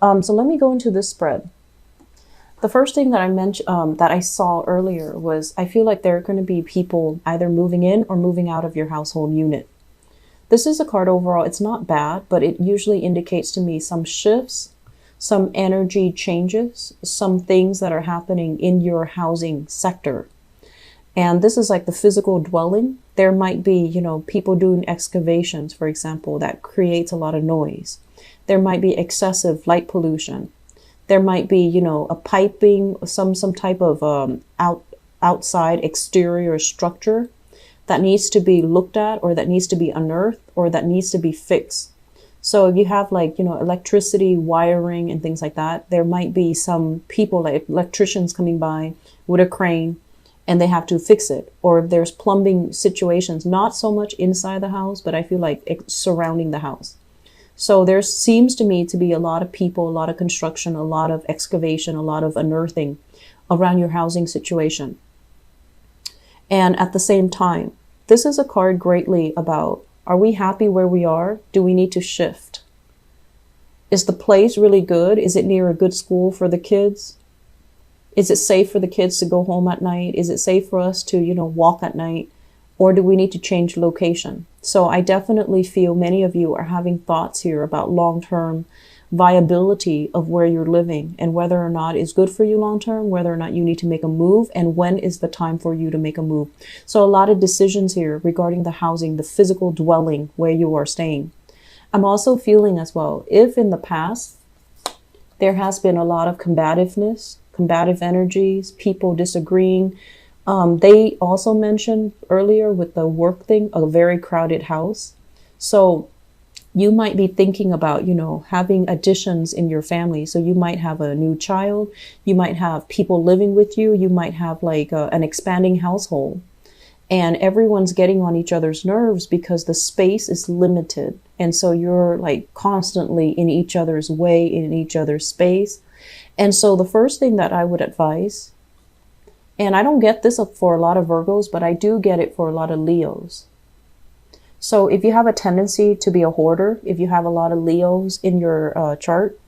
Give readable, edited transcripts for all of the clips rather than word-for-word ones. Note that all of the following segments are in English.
So let me go into this spread. The first thing that I mentioned, that I saw earlier was I feel like there are going to be people either moving in or moving out of your household unit. This is a card overall. It's not bad, but it usually indicates to me some shifts, some energy changes, some things that are happening in your housing sector. And this is like the physical dwelling. There might be, people doing excavations, for example, that creates a lot of noise. There might be excessive light pollution. There might be, a piping, some type of outside exterior structure that needs to be looked at, or that needs to be unearthed, or that needs to be fixed. So if you have electricity, wiring, and things like that, there might be some people, like electricians, coming by with a crane, and they have to fix it. Or if there's plumbing situations, not so much inside the house, but I feel like it's surrounding the house. So there seems to me to be a lot of people, a lot of construction, a lot of excavation, a lot of unearthing around your housing situation. And at the same time, this is a card greatly about, are we happy where we are? Do we need to shift? Is the place really good? Is it near a good school for the kids? Is it safe for the kids to go home at night? Is it safe for us to, walk at night? Or do we need to change location? So I definitely feel many of you are having thoughts here about long-term viability of where you're living, and whether or not it's good for you long-term, whether or not you need to make a move, and when is the time for you to make a move. So a lot of decisions here regarding the housing, the physical dwelling where you are staying. I'm also feeling as well, if in the past there has been a lot of combativeness, combative energies, people disagreeing. They also mentioned earlier with the work thing, a very crowded house. So you might be thinking about, having additions in your family. So you might have a new child. You might have people living with you. You might have an expanding household. And everyone's getting on each other's nerves because the space is limited. And so you're constantly in each other's way, in each other's space. And so the first thing that I would advise, and I don't get this for a lot of Virgos, but I do get it for a lot of Leos. So if you have a tendency to be a hoarder, if you have a lot of Leos in your chart,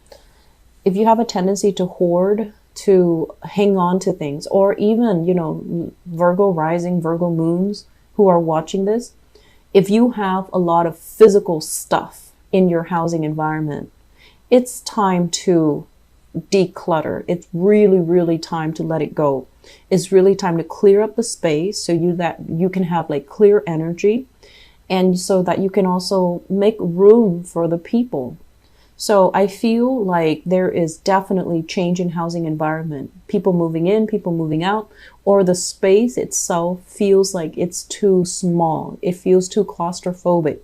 if you have a tendency to hoard, to hang on to things, or even, Virgo rising, Virgo moons who are watching this, if you have a lot of physical stuff in your housing environment, it's time to declutter. It's really, really time to let it go. It's really time to clear up the space so you can have clear energy, and so that you can also make room for the people. So I feel like there is definitely change in housing environment. People moving in, people moving out, or the space itself feels like it's too small. It feels too claustrophobic.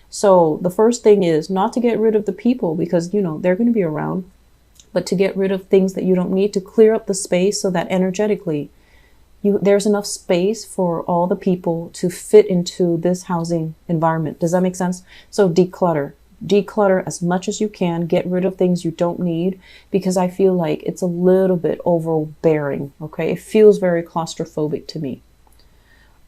So the first thing is not to get rid of the people, because they're going to be around, but to get rid of things that you don't need, to clear up the space so that energetically there's enough space for all the people to fit into this housing environment. Does that make sense? So declutter as much as you can, get rid of things you don't need, because I feel like it's a little bit overbearing. Okay. It feels very claustrophobic to me.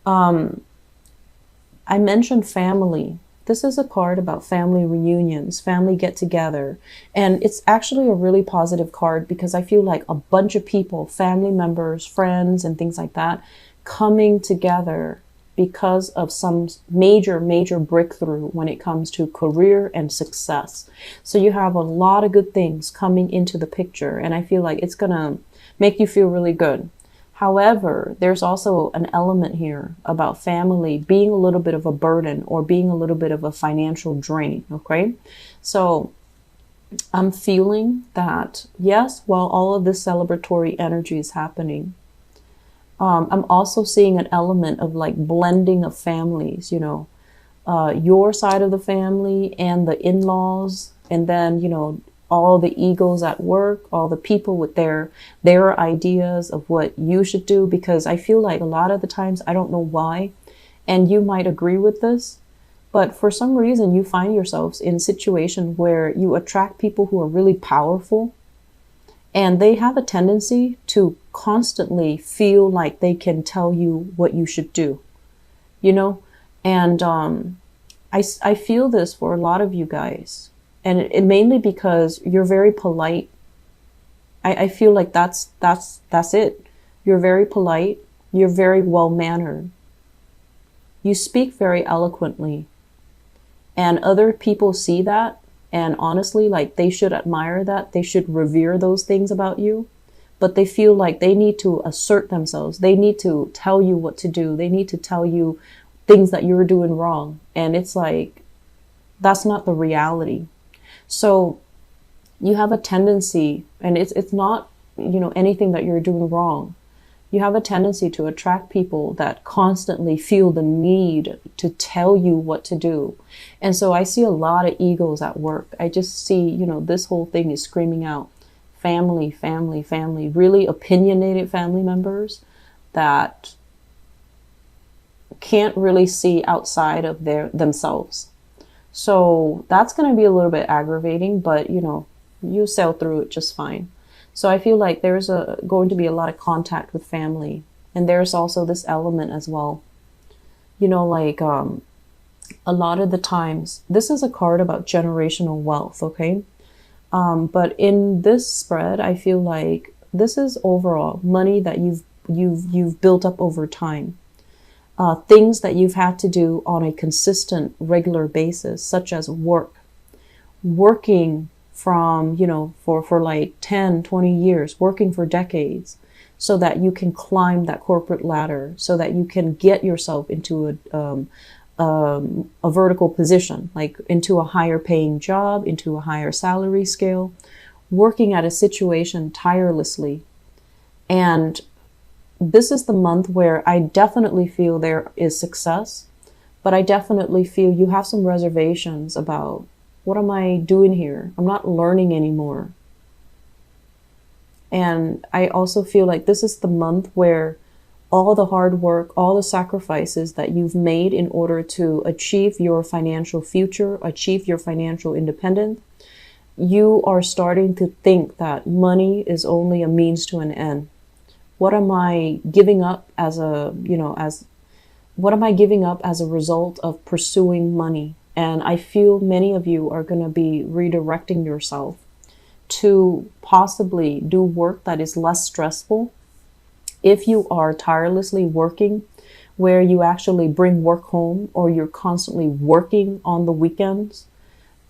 I mentioned family. This is a card about family reunions, family get together. And it's actually a really positive card, because I feel like a bunch of people, family members, friends, and things like that, coming together because of some major, major breakthrough when it comes to career and success. So you have a lot of good things coming into the picture, and I feel like it's going to make you feel really good. However, there's also an element here about family being a little bit of a burden, or being a little bit of a financial drain. Okay. So I'm feeling that, yes, while all of this celebratory energy is happening, I'm also seeing an element of blending of families, your side of the family and the in-laws, and then, all the egos at work, all the people with their ideas of what you should do. Because I feel like a lot of the times, I don't know why, and you might agree with this, but for some reason you find yourselves in a situation where you attract people who are really powerful, and they have a tendency to constantly feel like they can tell you what you should do, and I feel this for a lot of you guys. And it mainly because you're very polite. I feel like that's it. You're very polite. You're very well mannered. You speak very eloquently. And other people see that. And honestly, like, they should admire that. They should revere those things about you. But they feel like they need to assert themselves. They need to tell you what to do. They need to tell you things that you're doing wrong. And it's like, that's not the reality. So you have a tendency, and it's not, anything that you're doing wrong. You have a tendency to attract people that constantly feel the need to tell you what to do. And so I see a lot of egos at work. I just see, this whole thing is screaming out family, family, family, really opinionated family members that can't really see outside of themselves. So that's going to be a little bit aggravating, but you sail through it just fine. So I feel like there's going to be a lot of contact with family. And there's also this element as well. A lot of the times, this is a card about generational wealth, okay? But in this spread, I feel like this is overall money that you've built up over time. Things that you've had to do on a consistent, regular basis, such as working from, for like 10, 20 years, working for decades, so that you can climb that corporate ladder, so that you can get yourself into a vertical position, like into a higher paying job, into a higher salary scale, working at a situation tirelessly. And this is the month where I definitely feel there is success, but I definitely feel you have some reservations about, what am I doing here? I'm not learning anymore. And I also feel like this is the month where all the hard work, all the sacrifices that you've made in order to achieve your financial future, achieve your financial independence, you are starting to think that money is only a means to an end. What am I giving up what am I giving up as a result of pursuing money? And I feel many of you are going to be redirecting yourself to possibly do work that is less stressful. If you are tirelessly working, where you actually bring work home, or you're constantly working on the weekends,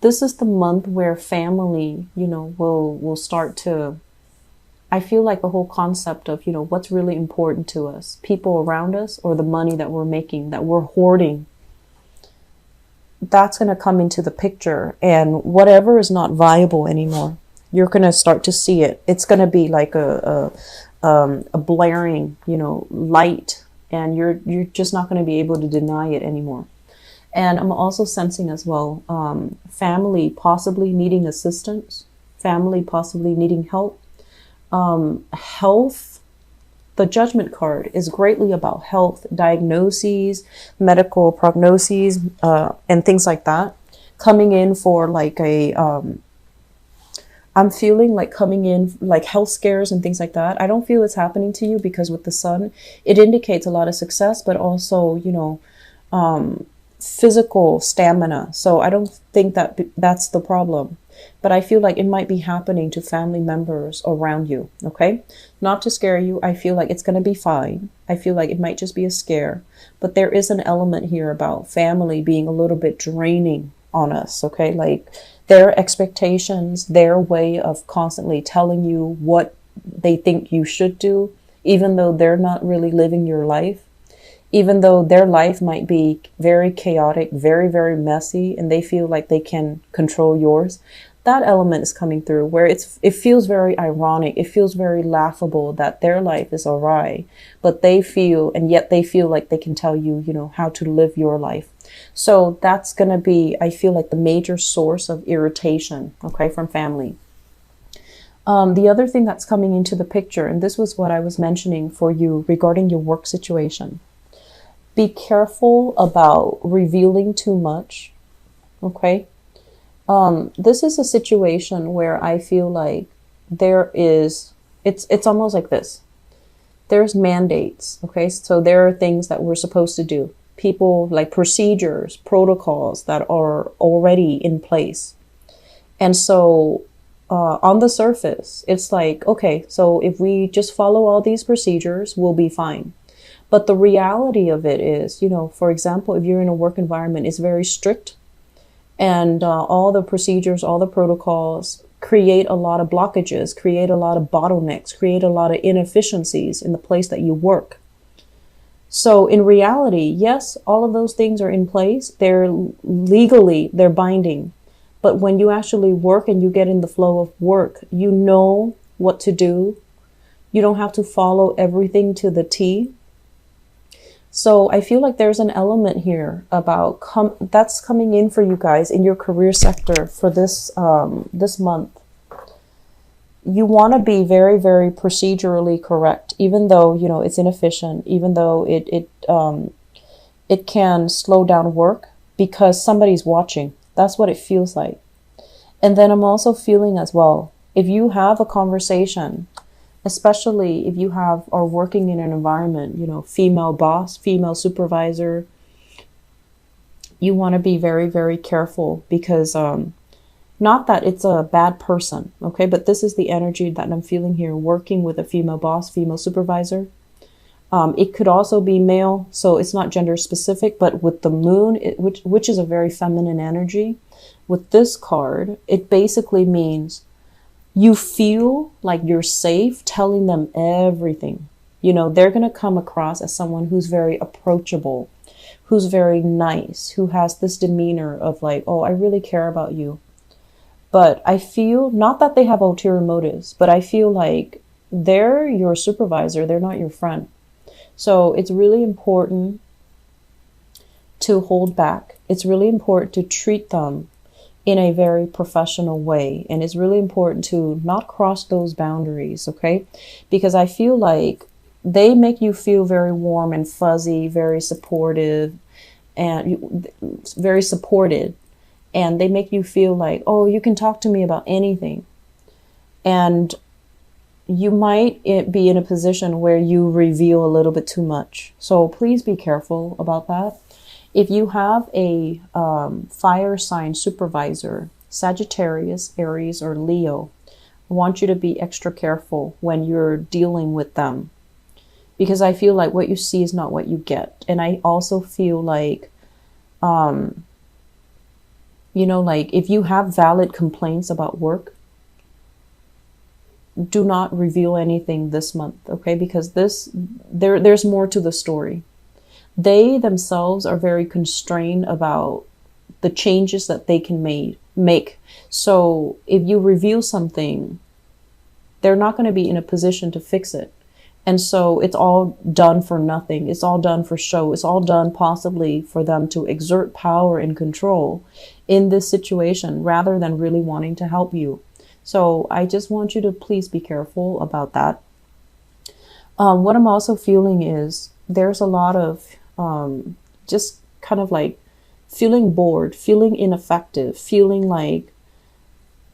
this is the month where family, will start to, I feel like the whole concept of, what's really important to us, people around us, or the money that we're making, that we're hoarding, that's going to come into the picture. And whatever is not viable anymore, you're going to start to see it. It's going to be like a blaring, light, and you're just not going to be able to deny it anymore. And I'm also sensing as well, family possibly needing assistance, family possibly needing help, health. The Judgment card is greatly about health, diagnoses, medical prognoses, and things like that. Coming in for like I'm feeling like coming in like health scares and things like that. I don't feel it's happening to you because with the sun, it indicates a lot of success, but also, physical stamina. So I don't think that that's the problem. But I feel like it might be happening to family members around you, okay? Not to scare you. I feel like it's going to be fine. I feel like it might just be a scare. But there is an element here about family being a little bit draining on us, okay? Like their expectations, their way of constantly telling you what they think you should do, even though they're not really living your life, even though their life might be very chaotic, very, very messy, and they feel like they can control yours. That element is coming through where it feels very ironic. It feels very laughable that their life is awry, but yet they feel like they can tell you, how to live your life. So that's going to be, I feel like, the major source of irritation, okay, from family. The other thing that's coming into the picture, and this was what I was mentioning for you regarding your work situation. Be careful about revealing too much, okay? This is a situation where I feel like it's almost like this. There's mandates, okay? So there are things that we're supposed to do. People, like procedures, protocols that are already in place. And so on the surface, it's like, okay, so if we just follow all these procedures, we'll be fine. But the reality of it is, for example, if you're in a work environment, it's very strict, and all the procedures, all the protocols create a lot of blockages, create a lot of bottlenecks, create a lot of inefficiencies in the place that you work. So in reality, yes, all of those things are in place. They're binding. But when you actually work and you get in the flow of work, you know what to do. You don't have to follow everything to the T. So I feel like there's an element here about that's coming in for you guys in your career sector for this this month. You want to be very, very procedurally correct, even though it's inefficient, even though it can slow down work because somebody's watching. That's what it feels like. And then I'm also feeling as well, if you have a conversation, especially if you are working in an environment, female boss, female supervisor, you want to be very, very careful because not that it's a bad person, okay, but this is the energy that I'm feeling here working with a female boss, female supervisor. It could also be male, so it's not gender specific, but with the moon, which is a very feminine energy, with this card, it basically means you feel like you're safe telling them everything. They're going to come across as someone who's very approachable, who's very nice, who has this demeanor of like, oh, I really care about you. But I feel, not that they have ulterior motives, but I feel like they're your supervisor, they're not your friend. So it's really important to hold back. It's really important to treat them in a very professional way. And it's really important to not cross those boundaries, okay? Because I feel like they make you feel very warm and fuzzy, very supportive, and very supported. And they make you feel like, oh, you can talk to me about anything. And you might be in a position where you reveal a little bit too much. So please be careful about that. If you have a fire sign supervisor, Sagittarius, Aries, or Leo, I want you to be extra careful when you're dealing with them. Because I feel like what you see is not what you get. And I also feel like, like if you have valid complaints about work, do not reveal anything this month, okay? Because there's more to the story. They themselves are very constrained about the changes that they can make. So if you reveal something, they're not going to be in a position to fix it. And so it's all done for nothing. It's all done for show. It's all done possibly for them to exert power and control in this situation rather than really wanting to help you. So I just want you to please be careful about that. What I'm also feeling is there's a lot of just kind of like feeling bored, feeling ineffective, feeling like,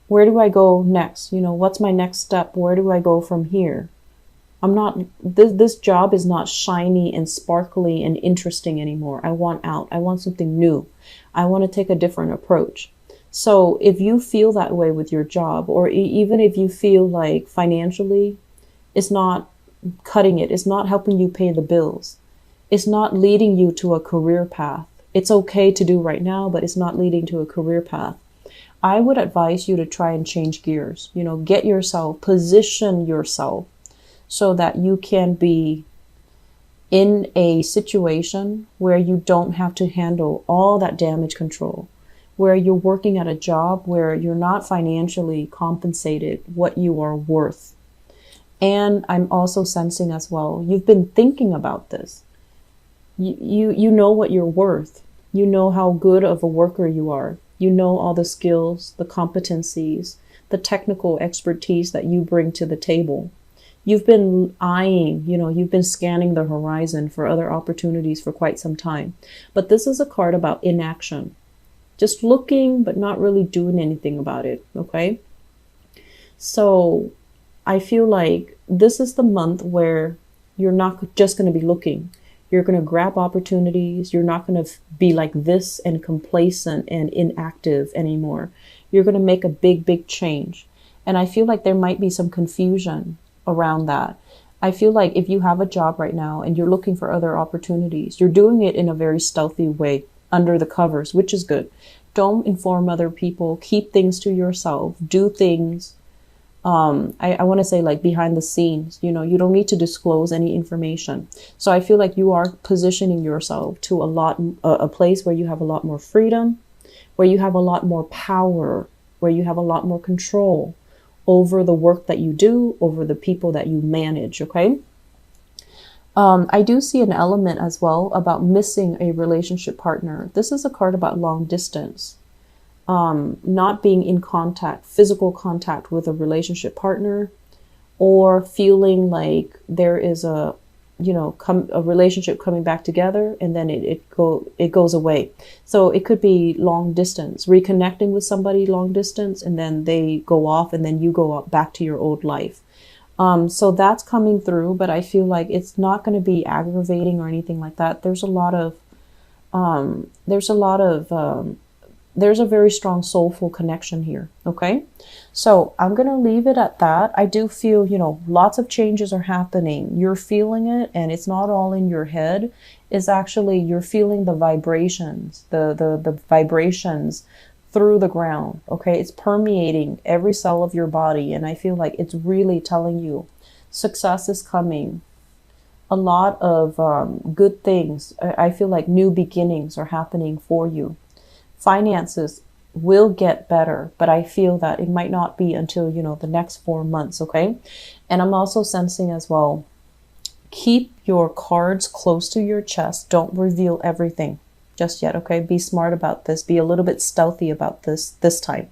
where do I go next? What's my next step? Where do I go from here? This job is not shiny and sparkly and interesting anymore. I want out. I want something new. I want to take a different approach. So if you feel that way with your job, or even if you feel like financially it's not cutting it, it's not helping you pay the bills, it's not leading you to a career path. It's okay to do right now, but it's not leading to a career path. I would advise you to try and change gears, get yourself, position yourself so that you can be in a situation where you don't have to handle all that damage control, where you're working at a job where you're not financially compensated what you are worth. And I'm also sensing as well, you've been thinking about this. You know what you're worth. You know how good of a worker you are. You know all the skills, the competencies, the technical expertise that you bring to the table. You've been eyeing, you've been scanning the horizon for other opportunities for quite some time. But this is a card about inaction. Just looking, but not really doing anything about it, okay? So I feel like this is the month where you're not just going to be looking. You're going to grab opportunities. You're not going to be like this and complacent and inactive anymore. You're going to make a big, big change. And I feel like there might be some confusion around that. I feel like if you have a job right now and you're looking for other opportunities, you're doing it in a very stealthy way under the covers, which is good. Don't inform other people. Keep things to yourself. Do things, I want to say like behind the scenes. You know, you don't need to disclose any information. So I feel like you are positioning yourself to a place where you have a lot more freedom, where you have a lot more power, where you have a lot more control over the work that you do, over the people that you manage, okay? I do see an element as well about missing a relationship partner. This is a card about long distance, not being in contact, physical contact with a relationship partner, or feeling like there is a relationship coming back together and then it goes away. So it could be long distance, reconnecting with somebody long distance, and then they go off and then you go back to your old life. So that's coming through, but I feel like it's not going to be aggravating or anything like that. There's a very strong soulful connection here. Okay. So I'm going to leave it at that. I do feel, lots of changes are happening. You're feeling it, and it's not all in your head. It's actually, you're feeling the vibrations, the vibrations through the ground. Okay. It's permeating every cell of your body. And I feel like it's really telling you success is coming. A lot of good things. I feel like new beginnings are happening for you. Finances will get better, but I feel that it might not be until, the next 4 months. Okay. And I'm also sensing as well, keep your cards close to your chest. Don't reveal everything just yet. Okay. Be smart about this. Be a little bit stealthy about this time.